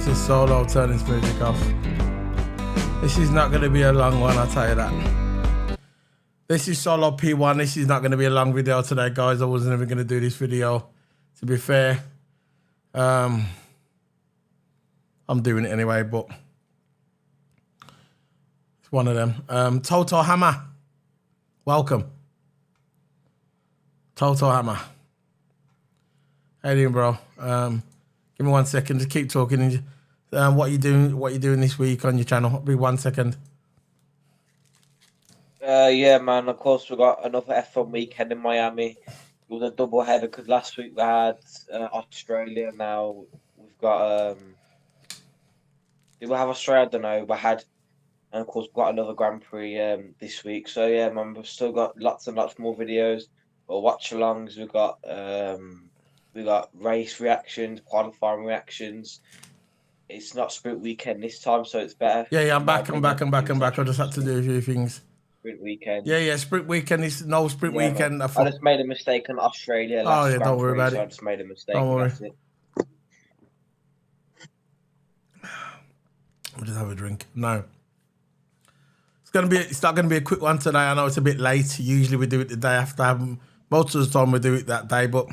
is Solo turning his music off. This is not going to be a long one, I'll tell you that. This is Solo P1. This is not going to be a long video today, guys. I wasn't even going to do this video, to be fair. I'm doing it anyway, but it's one of them. TOTO Hammer, welcome. TOTO Hammer. How you doing, bro? Give me 1 second. Just keep talking. What are you doing? What are you doing this week on your channel? Be 1 second. Yeah, man. Of course, we got another F1 weekend in Miami. It was a double header because last week we had Australia. Now we've got. Did we have Australia? I don't know. We had, and of course, we've got another Grand Prix this week. So yeah, man. We've still got lots and lots more videos or watch-alongs. We got race reactions, qualifying reactions. It's not sprint weekend this time, so it's better. Yeah, I'm back. I just had to do a few things. Sprint weekend. Yeah, sprint weekend is no sprint weekend. I just made a mistake on Australia last Grand don't worry Prix, about so it. I just made a mistake. Don't worry. That's it. We'll just have a drink. No. It's not gonna be a quick one today. I know it's a bit late. Usually we do it the day after. Most of the time we do it that day, but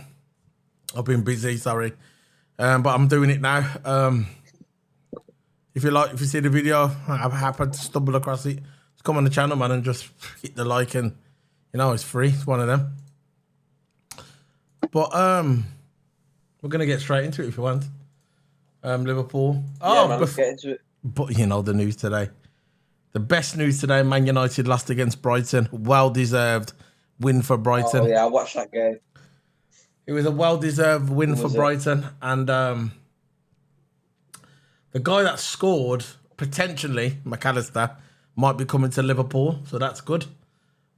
I've been busy, sorry. But I'm doing it now. If you see the video, I happened to stumble across it, just come on the channel, man, and just hit the like, and you know it's free. It's one of them. But we're gonna get straight into it if you want. Liverpool. Yeah, man, let's get into it. But you know the news today. The best news today: Man United lost against Brighton. Well deserved win for Brighton. Oh yeah, I watched that game. It was a well-deserved win for Brighton, and the guy that scored, potentially, McAllister, might be coming to Liverpool, so that's good.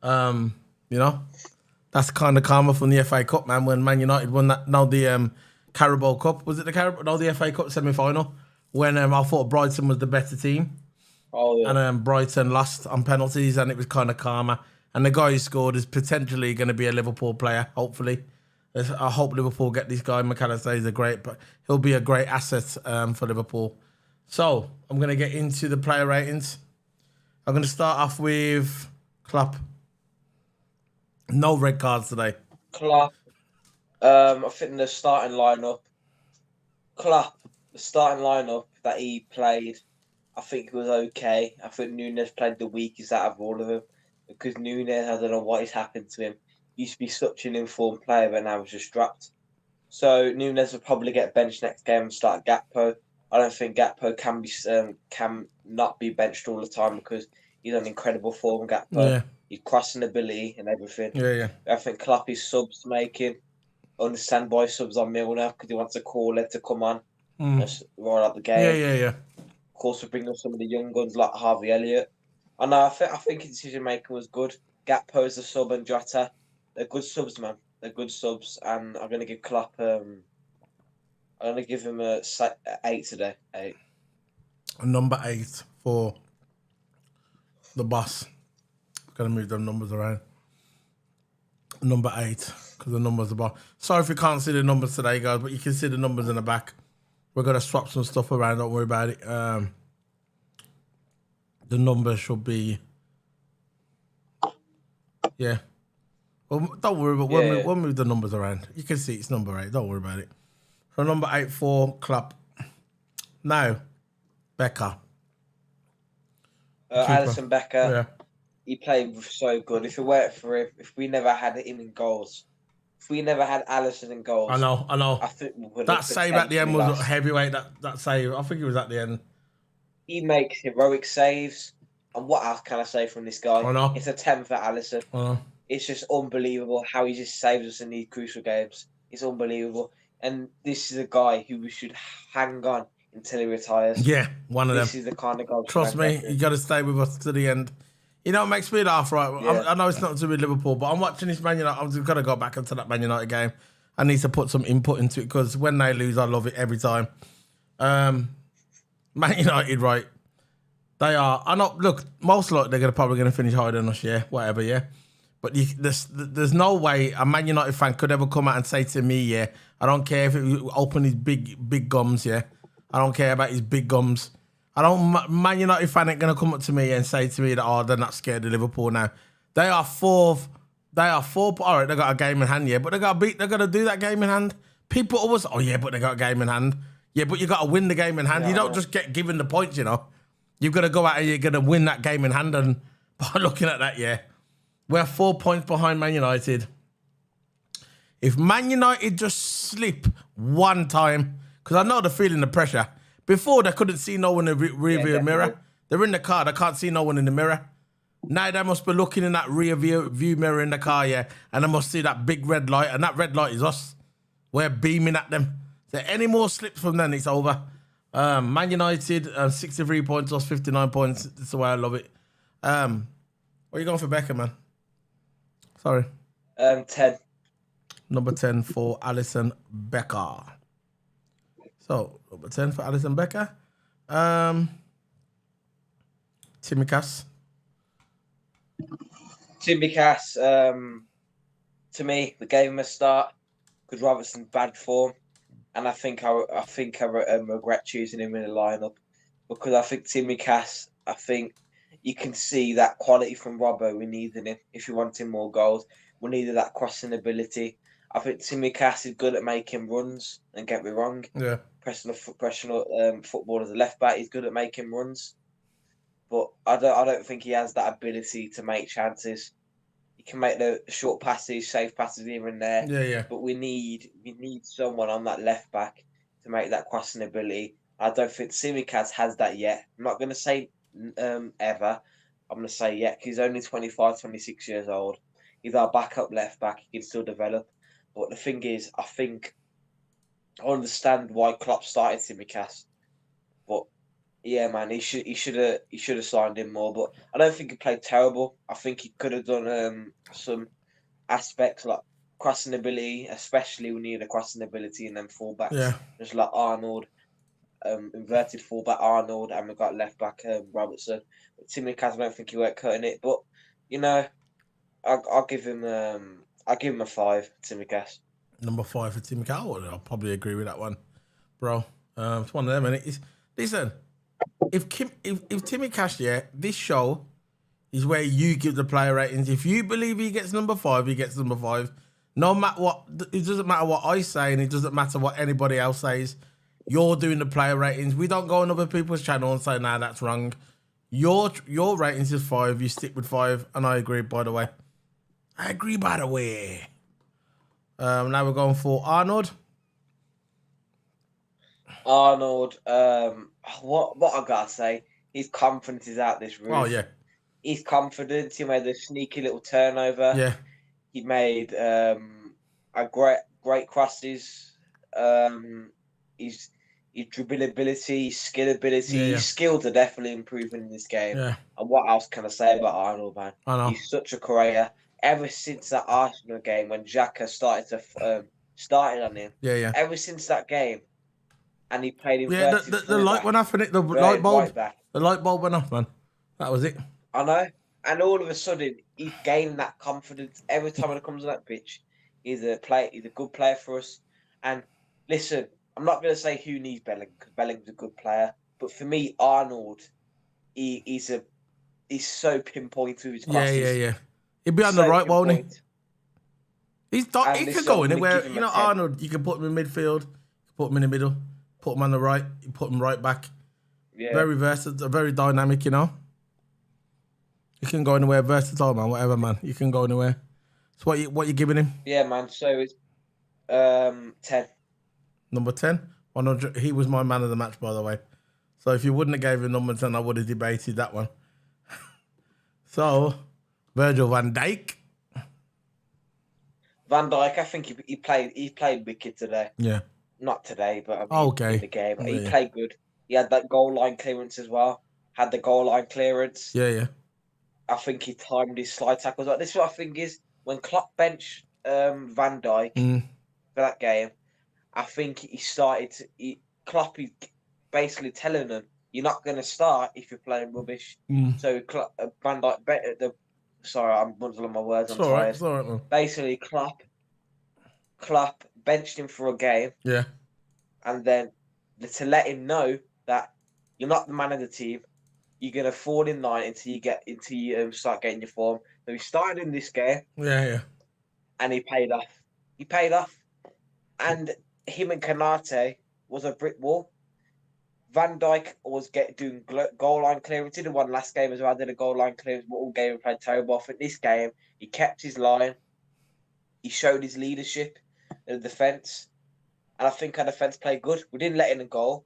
You know, that's kind of karma from the FA Cup, man, when Man United won that, the Carabao Cup. Was it the Carabao? No, the FA Cup semi-final, when I thought Brighton was the better team. Oh, yeah. And Brighton lost on penalties, and it was kind of karma. And the guy who scored is potentially going to be a Liverpool player, hopefully. I hope Liverpool get this guy. McAllister he'll be a great asset for Liverpool. So I'm going to get into the player ratings. I'm going to start off with Klopp. No red cards today. Klopp. I think the starting lineup. Klopp, the starting lineup that he played, I think it was okay. I think Nunes played the weakest out of all of them because Nunes, I don't know what has happened to him. Used to be such an informed player, but now he's just dropped. So Nunes will probably get benched next game and start Gakpo. I don't think Gakpo can not be benched all the time because he's on incredible form. Gakpo, yeah. He's crossing ability and everything. Yeah. I think Klopp is subs making. Understand why subs on Milner because he wants a caller to come on, just roll out the game. Yeah. Of course, we bring up some of the young guns like Harvey Elliott. And I think his decision making was good. Gakpo is a sub and Jota. They're good subs, man. They're good subs, and I'm gonna give Klopp. I'm gonna give him a 8 today. 8. Number 8 for the boss. Gotta move them numbers around. Number 8 because the numbers are boss. Sorry if you can't see the numbers today, guys, but you can see the numbers in the back. We're gonna swap some stuff around. Don't worry about it. The numbers should be. Yeah. Well, don't worry, but we'll move the numbers around. You can see it's number 8. Don't worry about it. So number 8 for Klopp. Now, Becker. Alisson Becker. Yeah. He played so good. If it weren't for him, if we never had him in goals, if we never had Alisson in goals, I know. I think we would that save at the end was heavyweight. That save, I think it was at the end. He makes heroic saves. And what else can I say from this guy? I know. It's a 10 for Alisson. I know. It's just unbelievable how he just saves us in these crucial games. It's unbelievable. And this is a guy who we should hang on until he retires. Yeah, one of them. This is the kind of guy. Trust me, you got to stay with us to the end. You know, it makes me laugh, right? Yeah. I know it's not to do with Liverpool, but I'm watching this Man United. I'm just going to go back into that Man United game. I need to put some input into it because when they lose, I love it every time. Man United, right? They are. I know. Look, most likely they're probably going to finish higher than us. Yeah, whatever. Yeah, but there's no way a Man United fan could ever come out and say to me, yeah, I don't care if it open his big gums, yeah, I don't care about his big gums. I don't. Man United fan ain't gonna come up to me and say to me that they're not scared of Liverpool now. They are fourth. They are four. All right, they got a game in hand, yeah, but they got to beat. They got to do that game in hand. People always, oh yeah, but they got a game in hand. Yeah, but you got to win the game in hand. You don't just get given the points, you know. You've got to go out and you're gonna win that game in hand. And by looking at that, yeah, we're 4 points behind Man United. If Man United just slip one time, because I know they're feeling the pressure. Before, they couldn't see no one in the rear view mirror. They're in the car, they can't see no one in the mirror. Now they must be looking in that rear view mirror in the car, yeah, and they must see that big red light, and that red light is us. We're beaming at them. So any more slips from then, it's over. Man United, 63 points, lost 59 points. That's the way I love it. Where are you going for Becca, man? Sorry. 10. Number 10 for Alisson Becker. So, number 10 for Alisson Becker. Timmy Cass. Timmy Cass, to me, we gave him a start because Robertson's bad form. And I think I regret choosing him in the lineup because I think Timmy Cass, I think you can see that quality from Robbo. We needed him if you wanted more goals. We needed that crossing ability. I think Timmy Cass is good at making runs. And get me wrong, professional football as a left back, he's good at making runs. But I don't think he has that ability to make chances. He can make the short passes, safe passes here and there. Yeah. But we need someone on that left back to make that crossing ability. I don't think Tsimikas has that yet. I'm not going to say ever. I'm going to say yet, because he's only 25, 26 years old. He's our backup left back. He can still develop. But the thing is, I think I understand why Klopp started Tsimikas. But yeah, man, he should have signed him more. But I don't think he played terrible. I think he could have done some aspects like crossing ability, especially we need a crossing ability in them fullbacks. Yeah. Just like Arnold, inverted fullback Arnold, and we've got left back Robertson. But Timmy Cass, I don't think he weren't cutting it. But you know, I'll give him a 5, Timmy Cass. Number 5 for Timmy Cass. I'll probably agree with that one, bro. It's one of them, and listen. If Timmy Cash, yeah, this show is where you give the player ratings. If you believe he gets number 5, he gets number 5. No matter what, it doesn't matter what I say, and it doesn't matter what anybody else says. You're doing the player ratings. We don't go on other people's channel and say, nah, that's wrong. Your ratings is 5. You stick with 5, and I agree. By the way, now we're going for Arnold. Arnold, what I gotta say, his confidence is out this roof. Oh yeah, his confidence. He made a sneaky little turnover. Yeah, he made a great crosses. His dribbling ability, his skill ability, his skills are definitely improving in this game. Yeah. And what else can I say about Arnold, man? I know. He's such a career. Ever since that Arsenal game when Xhaka started on him. Yeah. Ever since that game. And he played in the light went off, and the light bulb. The light bulb went off, man. That was it. I know. And all of a sudden, he's gaining that confidence every time he comes on that pitch. He's a good player for us. And listen, I'm not going to say who needs Bellingham, because Bellingham's a good player. But for me, Arnold, he's so pinpoint to his crosses. Yeah. He'd be on the right, won't he? He could go anywhere. You know, Arnold, you can put him in midfield, put him in the middle, put him on the right, you put him right back. Yeah. Very versatile, very dynamic, you know. You can go anywhere, versatile, man, whatever, man. You can go anywhere. So what you giving him? Yeah, man. So it's 10. Number 10? He was my man of the match, by the way. So if you wouldn't have gave him number 10, I would have debated that one. So, Virgil van Dijk. Van Dijk, I think he played wicked today. Yeah. Not today, but in the game. He played good. He had that goal line clearance as well. Had the goal line clearance. Yeah. I think he timed his slide tackles. Like, this is what I think is when Klopp benched Van Dijk for that game. I think Klopp is basically telling them, you're not going to start if you're playing rubbish. So Van Dijk, sorry, I'm muddling my words. I'm tired. It's all right, man. Basically, Klopp benched him for a game. Yeah. And then to let him know that you're not the man of the team. You're gonna fall in line until you start getting your form. So he started in this game. Yeah. And he paid off. He paid off. And him and Kanate was a brick wall. Van Dijk was doing goal line clearance. He did one last game as well. Did a goal line clearance, but all game he played terrible. I think this game he kept his line. He showed his leadership in the defence, and I think our defence played good. We didn't let in a goal,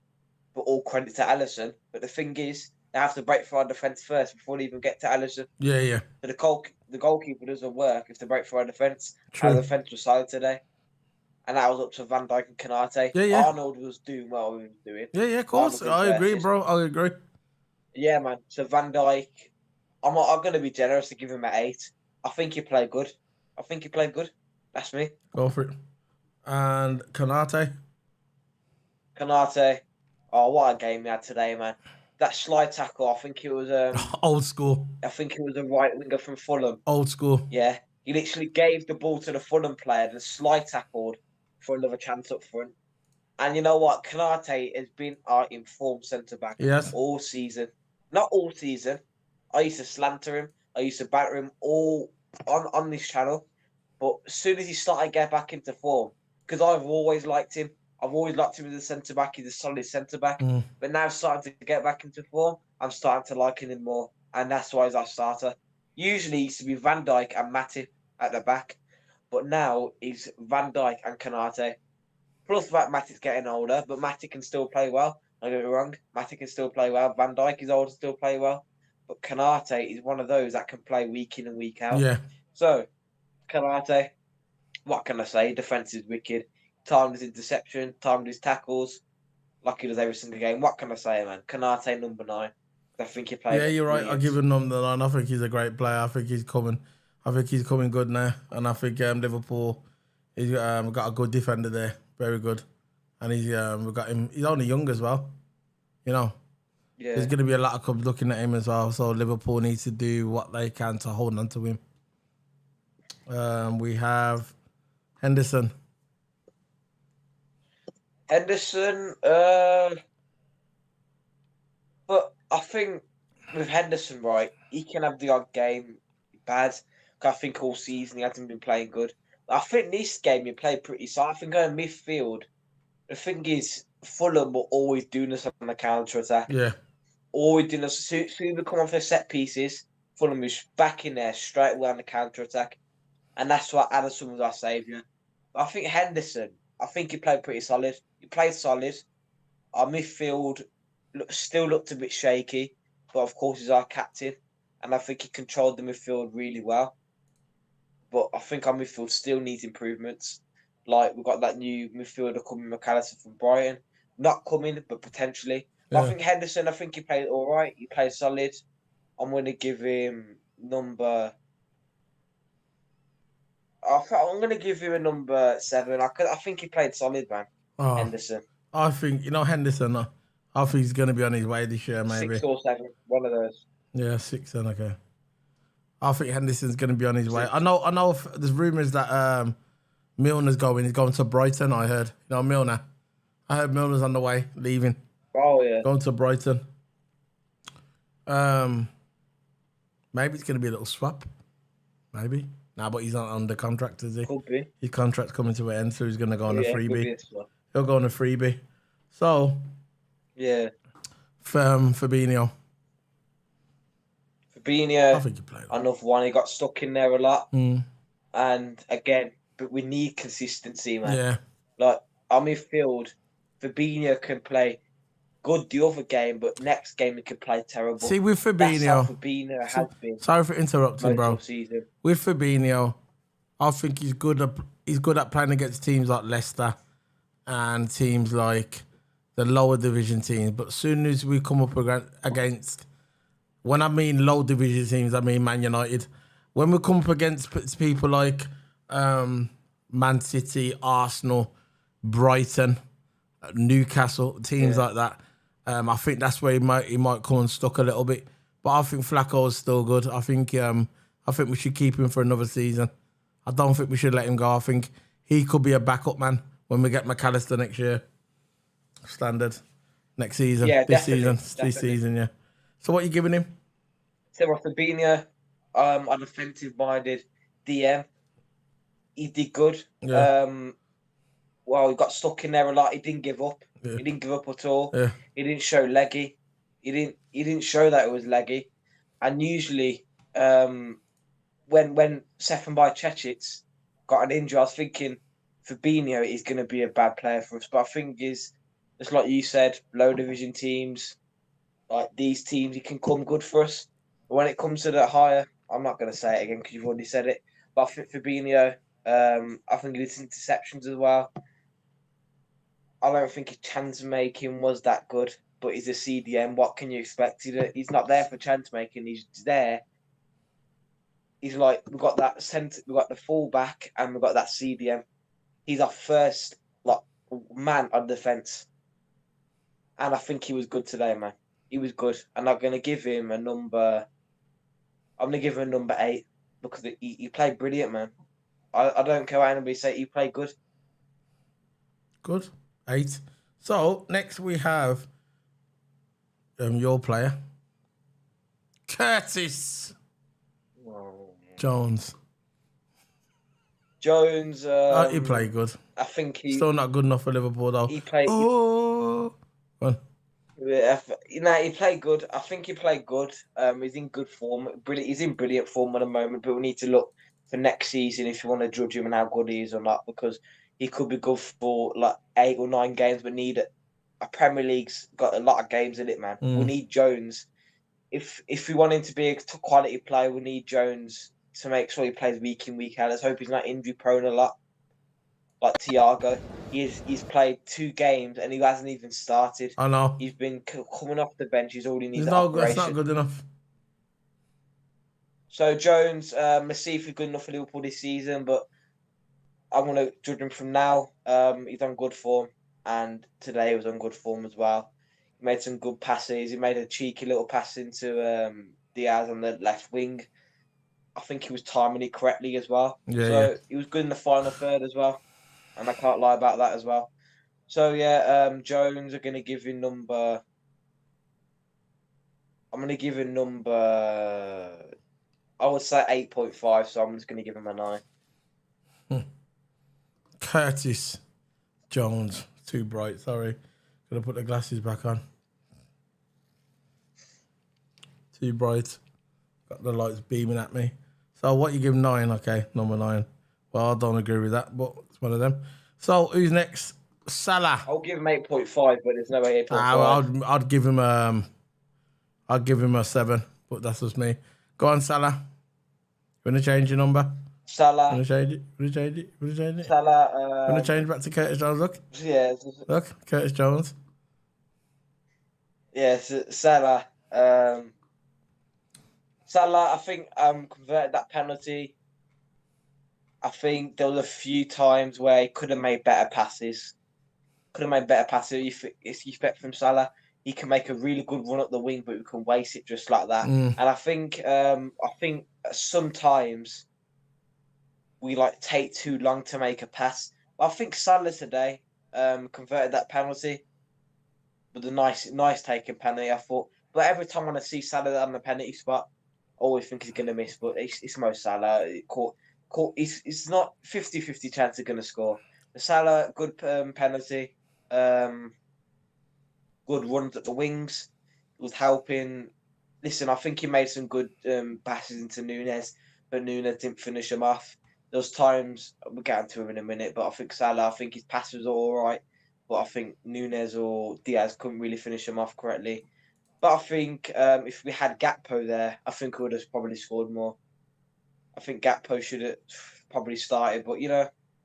but all credit to Alisson. But the thing is, they have to break for our defence first before they even get to Alisson. Yeah. So the goalkeeper doesn't work if they break for our defence. True. Our defence was solid today. And that was up to Van Dijk and Kanate. Yeah. Arnold was doing what he was doing. Yeah, of course. I agree, bro. I agree. Yeah, man. So Van Dijk, I'm going to be generous to give him an 8. I think he played good. That's me. Go for it. And Kanate? Kanate, what a game he had today, man. That slide tackle, I think it was... old school. I think it was a right winger from Fulham. Old school. Yeah. He literally gave the ball to the Fulham player and slide tackled for another chance up front. And you know what? Kanate has been our informed centre-back all season. Not all season. I used to slanter him. I used to batter him all on this channel. But as soon as he started to get back into form, because I've always liked him. I've always liked him as a centre-back. He's a solid centre-back. But now starting to get back into form, I'm starting to like him more. And that's why he's our starter. Usually it used to be Van Dijk and Matip at the back. But now it's Van Dijk and Kanate. Plus that Matip's getting older, but Matip can still play well. Don't get me wrong. Matip can still play well. Van Dijk is older, still play well. But Kanate is one of those that can play week in and week out. Yeah. So, Kanate, what can I say? Defence is wicked. Timed his interception, timed his tackles, like he does every single game. What can I say, man? Kanate, number 9. I think he played. Yeah, you're right. I'll give him number 9. I think he's a great player. I think he's coming good now. And I think Liverpool, he's got a good defender there. Very good. And we've got him. He's only young as well. You know. Yeah. There's going to be a lot of clubs looking at him as well. So Liverpool needs to do what they can to hold on to him. We have Henderson. But I think with Henderson, right, he can have the odd game bad. I think all season he hasn't been playing good. I think this game he played pretty solid. I think going midfield, the thing is, Fulham were always doing us on the counter attack. Yeah. Always doing us. Soon as we come off their set pieces, Fulham was back in there straight away on the counter attack. And that's why Alisson was our saviour. I think Henderson, I think he played pretty solid. He played solid. Our midfield still looked a bit shaky, but of course he's our captain. And I think he controlled the midfield really well. But I think our midfield still needs improvements. Like, we've got that new midfielder coming, McAllister from Brighton. Not coming, but potentially. Yeah. But I think Henderson, I think he played all right. He played solid. I'm going to give him number... I'm going to give him a number 7. I think he played solid, man. Henderson. I think, Henderson, I think he's going to be on his way this year, maybe. 6 or 7, one of those. Yeah, 6 then, okay. I think Henderson's going to be on his way. I know there's rumours that Milner's going. He's going to Brighton, I heard. Milner. I heard Milner's on the way, leaving. Oh, yeah. Going to Brighton. Maybe it's going to be a little swap. Maybe. Nah, but he's not under contract, is he? Could be. His contract's coming to an end, so he's going to go on a freebie. He'll go on a freebie. So... Yeah. Fabinho. I think he played. Another one. He got stuck in there a lot. And again, but we need consistency, man. Yeah. Like, our midfield, Fabinho can play good the other game, but next game he can play terrible. See, with Fabinho... That's how Fabinho has been. Sorry for interrupting, bro. Season. With Fabinho, I think he's good at playing against teams like Leicester and teams like the lower division teams. But as soon as we come up against... When I mean low division teams, I mean Man United. When we come up against people like Man City, Arsenal, Brighton, Newcastle, teams like that, I think that's where he might come unstuck a little bit. But I think Flacco is still good. I think we should keep him for another season. I don't think we should let him go. I think he could be a backup man when we get McAllister next year. standard. Next season, Yeah, this definitely. season, yeah. So what are you giving him? So Fabinho, a defensive-minded DM. He did good. Yeah, Well, he got stuck in there a lot. He didn't give up. yeah, He didn't give up at all. yeah. He didn't show leggy. He didn't show that it was leggy. And usually, when Stefan Bajcetic got an injury, I was thinking Fabinho is going to be a bad player for us. But I think is just like you said, low division teams like these teams, he can come good for us. But when it comes to the higher, I'm not going to say it again because you've already said it. But I think Fabinho, I think his interceptions as well. I don't think his chance making was that good, but he's a CDM. What can you expect? He's not there for chance making. He's there. He's like we've got that centre, we've got the fullback, and we've got that CDM. He's our first like man on defence, and I think he was good today, man. He was good, and I'm gonna give him a number. I'm gonna give him a number 8 because he played brilliant, man. I don't care what anybody say. He played good. Good. 8. So next we have your player, Curtis Jones. Jones. He played good. I think he Still not good enough for Liverpool though. he played. Oh, He played good. I think he played good. He's in good form. Brilliant. He's in brilliant form at the moment. But we need to look for next season if you want to judge him and how good he is or not, because he could be good for like 8 or 9 games, but need a Premier League's got a lot of games in it, man. We need Jones. If we want him to be a quality player, we need Jones to make sure he plays week in, week out. Let's hope he's not injury prone a lot. Like Thiago, he's played 2 games and he hasn't even started. I know. He's been coming off the bench. He's already needs It's operation. not good enough. So Jones, let's see if he's good enough for Liverpool this season. But I'm gonna judge him from now. He's on good form, and today he was on good form as well. He made some good passes. He made a cheeky little pass into Diaz on the left wing. I think he was timing it correctly as well. Yeah, he was good in the final third as well. And I can't lie about that as well. So yeah, Jones are going to give him number. I'm going to give him number. I would say 8.5. So I'm just going to give him a 9. Curtis Jones, too bright. Sorry, gotta put the glasses back on. Too bright. Got the lights beaming at me. So what you give 9? Okay, number 9. Well, I don't agree with that, but it's one of them. So who's next? Salah. I'll give him 8.5, but there's no 8.5. I'd give him a 7, but that's just me. Go on, Salah. You want to change your number? Salah. You want to change it? You want to change it? You want to change it? Salah. You want to change back to Curtis Jones? Look. Yeah. Look, Curtis Jones. Yes, Salah. Salah, I think converted that penalty. I think there was a few times where he could have made better passes. If you expect from Salah, he can make a really good run up the wing, but we can waste it just like that. And I think sometimes we like take too long to make a pass. But I think Salah today converted that penalty with a nice taken penalty. I thought, but every time when I see Salah on the penalty spot, I always think he's going to miss. But it's Mo Salah. It's not 50-50 chance they're going to score. The Salah, good penalty, good runs at the wings, was helping. Listen, I think he made some good passes into Nunes, but Nunes didn't finish him off. Those times, we'll get into him in a minute, but I think Salah, I think his passes are all right, but I think Nunes or Diaz couldn't really finish him off correctly. But I think if we had Gakpo there, I think we would have probably scored more. I think Gakpo should have probably started, but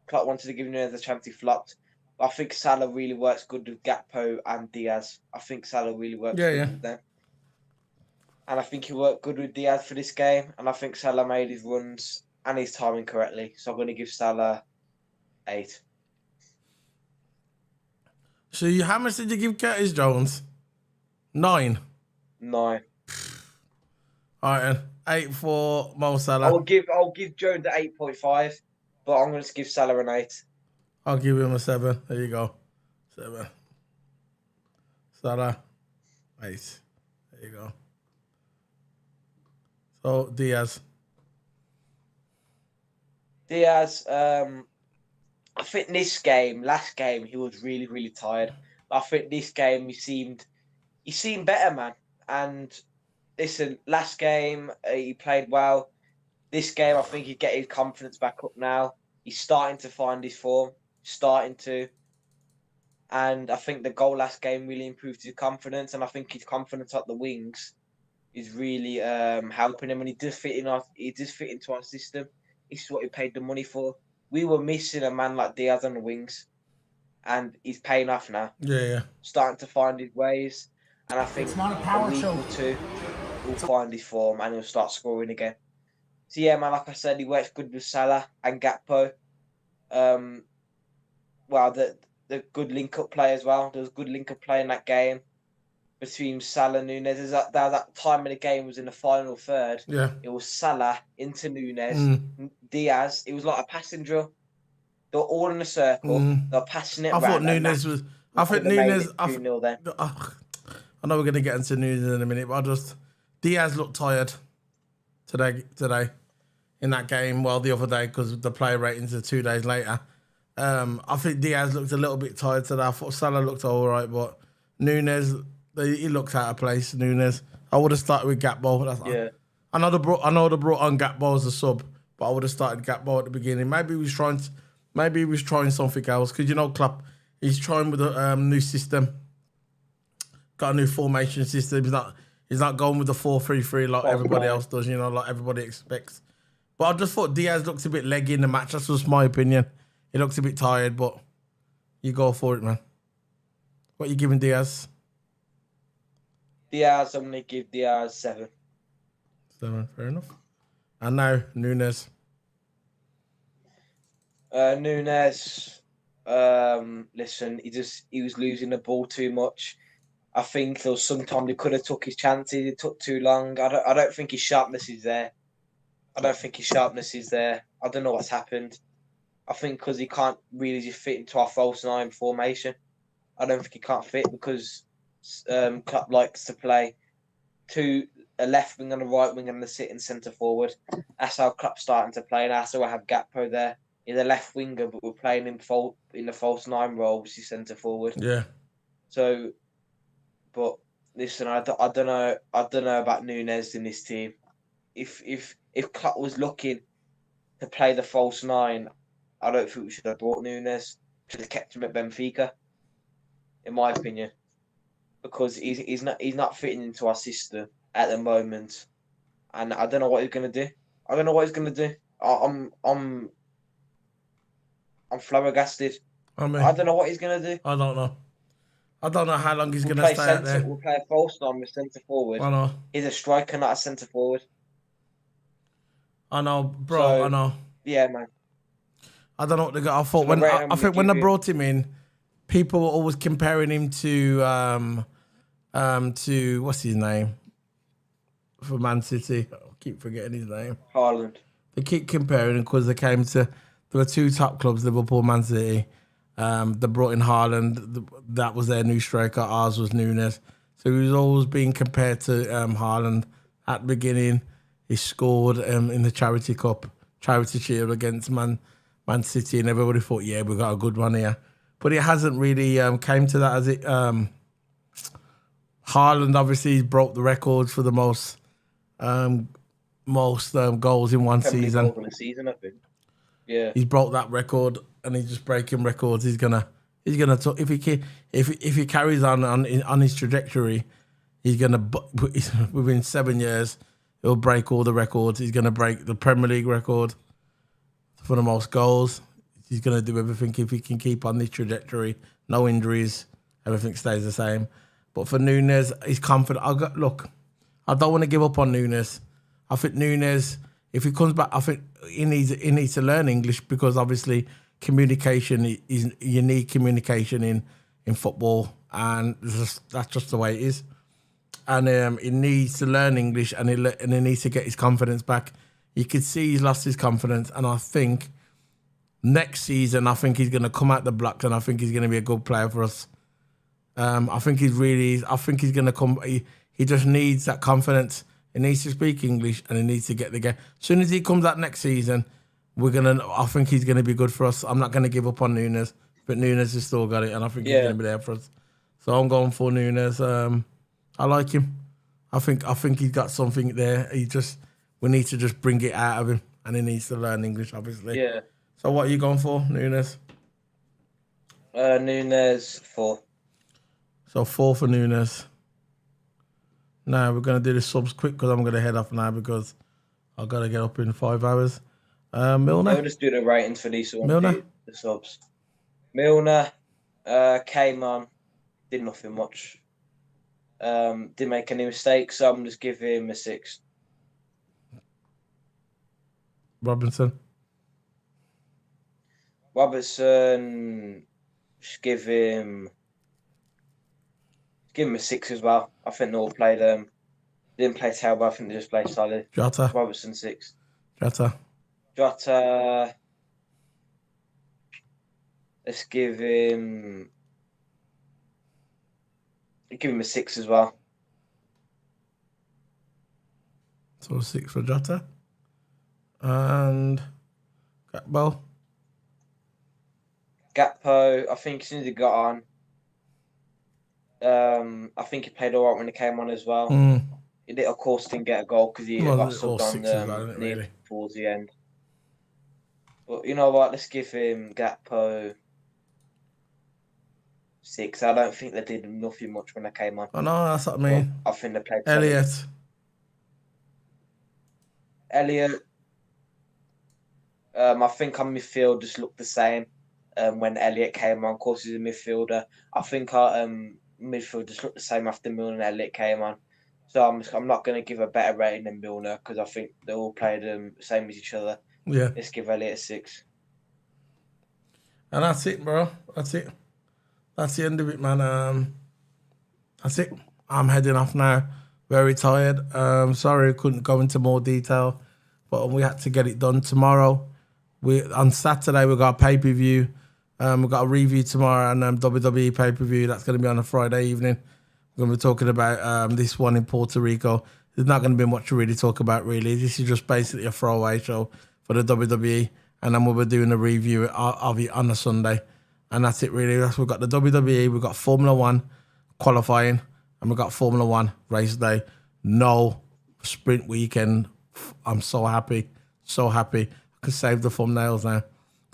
Klopp wanted to give Nunes a chance, he flopped. But I think Salah really works good with Gakpo and Diaz. I think Salah really works good with them. And I think he worked good with Diaz for this game. And I think Salah made his runs and his timing correctly. So I'm going to give Salah 8. So how much did you give Curtis Jones? 9. 9. All right, then. 8 for Mo Salah. I'll give Jones an 8.5, but I'm going to give Salah an 8. I'll give him a 7. There you go. 7. Salah. Nice. There you go. So Diaz. I think last game, he was really, really tired. I think this game he seemed better, man. And listen, last game he played well. This game, I think he's getting his confidence back up now. He's starting to find his form, and I think the goal last game really improved his confidence. And I think his confidence at the wings is really helping him, and he does fit into our system. This is what he paid the money for. We were missing a man like Diaz on the wings, and he's paying off now. Yeah. Starting to find his ways, and I think a week or two he'll find his form and he'll start scoring again. So yeah, man, like I said, he works good with Salah and Gakpo. Well, the good link-up play as well. There was good link-up play in that game between Salah and Nunes. That time in the game was in the final third. Yeah. It was Salah into Nunes, Diaz. It was like a passing drill. They were all in a circle. They were passing it. I thought Nunes was. I think Nunes. I know we're going to get into Nunes in a minute, but Diaz looked tired today in that game. Well, the other day because the player ratings are 2 days later. I think Diaz looked a little bit tired today. I thought Salah looked all right, but Nunes, he looked out of place. Nunes. I would have started with Gakpo. Yeah. I know they brought on Gakpo as a sub, but I would have started Gakpo at the beginning. Maybe he was trying something else because Klopp, he's trying with a new system. Got a new formation system. He's not going with the 4-3-3 like everybody else does. Like everybody expects. But I just thought Diaz looks a bit leggy in the match. That's just my opinion. He looks a bit tired, but you go for it, man. What are you giving Diaz? I'm going to give Diaz 7. 7, fair enough. And now, Nunes. Nunes, listen, he was losing the ball too much. I think there was sometimes he could have took his chances. It took too long. I don't think his sharpness is there. I don't know what's happened. I think because he can't really just fit into our false 9 formation. I don't think he can't fit because Klopp likes to play a left wing and a right wing and a sitting centre forward. That's how Klopp's starting to play. And that's how I have Gakpo there. He's a left winger, but we're playing him in the false 9 role, which is centre forward. Yeah. So, but listen, I don't know about Nunes in this team. If Klopp was looking to play the false 9, I don't think we should have brought Nunes. Should have kept him at Benfica, in my opinion, because he's not fitting into our system at the moment, and I don't know what he's gonna do. I'm flabbergasted. I don't know what he's gonna do. I don't know how long he's gonna stay out there. We'll play a false 9 with centre forward. I know. He's a striker, not a centre forward. I know, bro. I know. Yeah, man. I don't know what they got. I think when they brought him in, people were always comparing him to what's his name for Man City. I keep forgetting his name. Haaland. They keep comparing him because there were 2 top clubs, Liverpool, Man City. They brought in Haaland. That was their new striker. Ours was Nunes. So he was always being compared to Haaland at the beginning. He scored in the Charity Shield against Man City, and everybody thought, yeah, we got a good one here. But it hasn't really came to that, has it? Haaland obviously broke the records for the most goals in one season. In a season, I think. Yeah, he's broke that record, and he's just breaking records. He's gonna if he carries on his trajectory, within 7 years he'll break all the records. He's gonna break the Premier League record for the most goals. He's going to do everything if he can keep on this trajectory. No injuries. Everything stays the same. But for Nunes, he's confident. I don't want to give up on Nunes. I think Nunes, if he comes back, I think he needs to learn English because obviously communication is unique communication in football, and that's just the way it is. And he needs to learn English, and he needs to get his confidence back. You could see he's lost his confidence, and I think next season, I think he's going to come out the blocks, and I think he's going to be a good player for us. I think he's gonna come. He just needs that confidence. He needs to speak English and he needs to get the game. As soon as he comes out next season, I think he's gonna be good for us. I'm not gonna give up on Nunes, but Nunes has still got it, and I think he's gonna be there for us. So I'm going for Nunes. I like him. I think he's got something there. We need to just bring it out of him, and he needs to learn English, obviously. Yeah. So what are you going for, Nunes? Nunes 4. So 4 for Nunes. Now we're gonna do the subs quick because I'm gonna head off now because I've got to get up in 5 hours. Milner. I'll just do the ratings for these ones. Milner. The subs. Milner came on, did nothing much. Didn't make any mistakes, so I'm just give him a 6. Robertson, just give him a 6 as well. I think they all played didn't play terrible. I think they just played solid. Jota, Robertson 6. Jota, let's give him a 6 as well. So 6 for Jota. And Gakpo, I think as soon as he got on, I think he played all right when he came on as well. He did, of course, didn't get a goal because he got subbed on near towards the end. But you know what? Let's give him Gakpo 6. I don't think they did nothing much when they came on. I know, that's what I mean. But I think they played Elliot, I think on midfield just looked the same when Elliot came on. Of course, he's a midfielder. I think our midfield just looked the same after Milner and Elliot came on. So I'm not going to give a better rating than Milner because I think they all played the same as each other. Yeah. Let's give Elliot a 6. And that's it, bro. That's it. That's the end of it, man. That's it. I'm heading off now. Very tired. Sorry I couldn't go into more detail, but we had to get it done tomorrow. On Saturday we got a pay-per-view. We've got a review tomorrow and WWE pay-per-view. That's going to be on a Friday evening. We're going to be talking about this one in Puerto Rico. There's not going to be much to really talk about, really. This is just basically a throwaway show for the WWE. And then we'll be doing a review of it on a Sunday. And that's it, really. We've got the WWE, we've got Formula 1 qualifying, and we've got Formula 1 race day. No sprint weekend. I'm so happy. So happy. I can save the thumbnails now.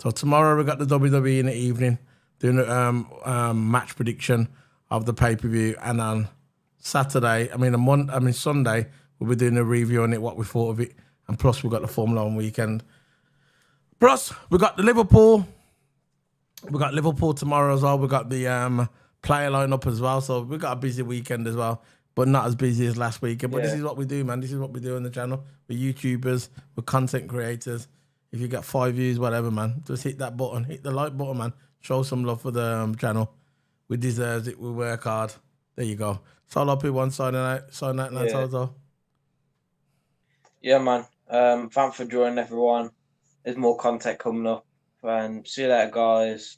So tomorrow we've got the WWE in the evening, doing a match prediction of the pay-per-view. And on Sunday, we'll be doing a review on it, what we thought of it. And plus we've got the Formula 1 weekend. Plus, we got the Liverpool. We got Liverpool tomorrow as well. We got the player lineup as well. So we got a busy weekend as well, but not as busy as last weekend. But this is what we do, man. This is what we do on the channel. We're YouTubers. We're content creators. If you get 5 views, whatever, man, just hit that button. Hit the like button, man. Show some love for the channel. We deserve it. We work hard. There you go. Solo P1 signing out now, Toto. Yeah, man. Thanks for joining, everyone. There's more content coming up. And see you later, guys.